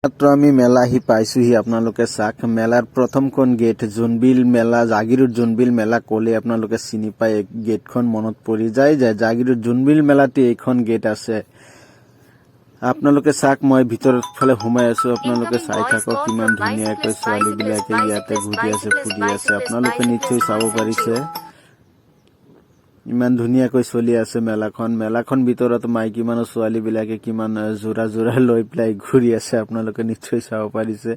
মাত্ৰ আমি মেলা আহি পাইছোহি। আপোনালোকে চাওক, মেলাৰ প্ৰথমখন গেট জোনবিল মেলা, জাগিৰোড জোনবিল মেলা ক'লে আপোনালোকে চিনি পায়। গেটখন মনত পৰি যায় যে জাগিৰোড জোনবিল মেলাতে এইখন গেট আছে। আপোনালোকে চাওক, মই ভিতৰত ফালে সোমাই আছো। আপোনালোকে চাই থাকক কিমান ধুনীয়াকৈ ছোৱালীবিলাকে ইয়াতে ঘূৰি আছে, ফুৰি আছে। আপোনালোকে নিশ্চয় চাব পাৰিছে ইমান ধুনীয়াকৈ চলি আছে মেলাখন ভিতৰত মাইকী মানুহ ছোৱালীবিলাকে কিমান জোৰা জোৰা লৈ পেলাই ঘূৰি আছে। আপোনালোকে নিশ্চয় চাব পাৰিছে।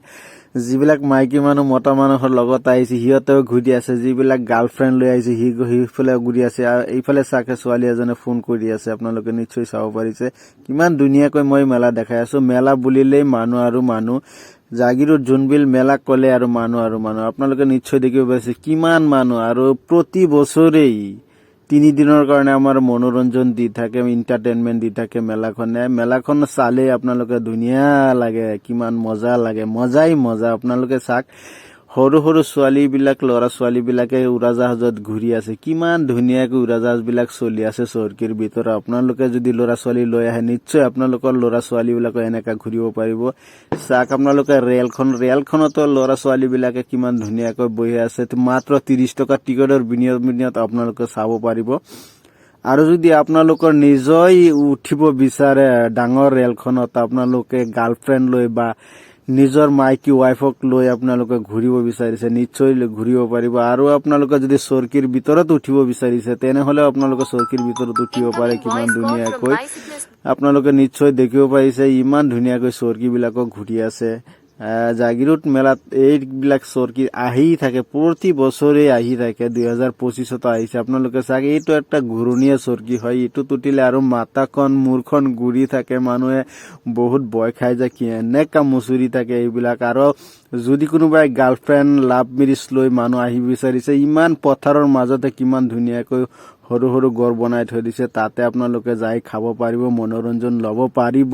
যিবিলাক মাইকী মানুহ মতা মানুহৰ লগত আহিছে সিহঁতেও ঘূৰি আছে, যিবিলাক গাৰ্লফ্ৰেণ্ড লৈ আহিছে সিফালে ঘূৰি আছে। আৰু এইফালে চাকে ছোৱালী এজনে ফোন কৰি আছে। আপোনালোকে নিশ্চয় চাব পাৰিছে কিমান ধুনীয়াকৈ মই মেলা দেখাই আছো। মেলা বুলিলেই মানুহ আৰু মানুহ। জাগিৰোড জোনবিল মেলা ক'লে আৰু মানুহ আৰু মানুহ। আপোনালোকে নিশ্চয় দেখিব পাৰিছে কিমান মানুহ, আৰু প্ৰতি বছৰেই 3 দিনৰ কাৰণে আমাৰ মনোৰঞ্জন দি থাকে, এন্টাৰটেইনমেন্ট দি থাকে মেলাখন চালে আপোনালোকে ধুনীয়া লাগে, কিমান মজা লাগে, মজাই মজা। আপোনালোকে চাওক, সৰু সৰু ছোৱালীবিলাক, ল'ৰা ছোৱালীবিলাকে উৰাজাহাজত ঘূৰি আছে। কিমান ধুনীয়াকৈ উৰাজাহাজবিলাক চলি আছে চৰকিৰ ভিতৰত। আপোনালোকে যদি ল'ৰা ছোৱালী লৈ আহে নিশ্চয় আপোনালোকৰ ল'ৰা ছোৱালীবিলাকে এনেকা ঘূৰিব পাৰিব। চাওক আপোনালোকে ৰেলখনতো ল'ৰা ছোৱালীবিলাকে কিমান ধুনীয়াকৈ বহি আছে। মাত্ৰ 30 টকা টিকটৰ বিনিময়ত আপোনালোকে চাব পাৰিব। আৰু যদি আপোনালোকৰ নিজেই উঠিব বিচাৰে ডাঙৰ ৰেলখনত, আপোনালোকে গাৰ্লফ্ৰেণ্ড লৈ বা নিজৰ মাইকী ৱাইফক লৈ আপোনালোকে ঘূৰিব বিচাৰিছে, নিশ্চয় ঘূৰিব পাৰিব। আৰু আপোনালোকে যদি চৰকিৰ ভিতৰত উঠিব বিচাৰিছে তেনেহলে আপোনালোকে চৰকিৰ ভিতৰত উঠিব পাৰে কিমান ধুনীয়াকৈ। আপোনালোকে নিশ্চয় দেখিব পাৰিছে ইমান ধুনীয়াকৈ চৰকিবিলাকক ঘূৰি আছে। জাগিৰোড মেলাত এইবিলাক চৰকি আহি থাকে, প্ৰতি বছৰে আহি থাকে। 2025ত আহিছে। আপোনালোকে চাওক, এইটো একটা ঘূৰণীয়া চৰকি হয়। এইটোত উঠিলে আৰু মাথাখন মূৰখন ঘূৰি থাকে, মানুহে বহুত ভয় খাই যায়, কি এনেকা মুচুৰি থাকে এইবিলাক। আৰু যদি কোনোবাই গাৰ্লফ্ৰেণ্ড লাভ মেৰিজ লৈ মানুহ আহি বিচাৰিছে, ইমান পথাৰৰ মাজতে কিমান ধুনীয়াকৈ সৰু সৰু ঘৰ বনাই থৈ দিছে, তাতে আপোনালোকে যাই খাব পাৰিব, মনোৰঞ্জন ল'ব পাৰিব।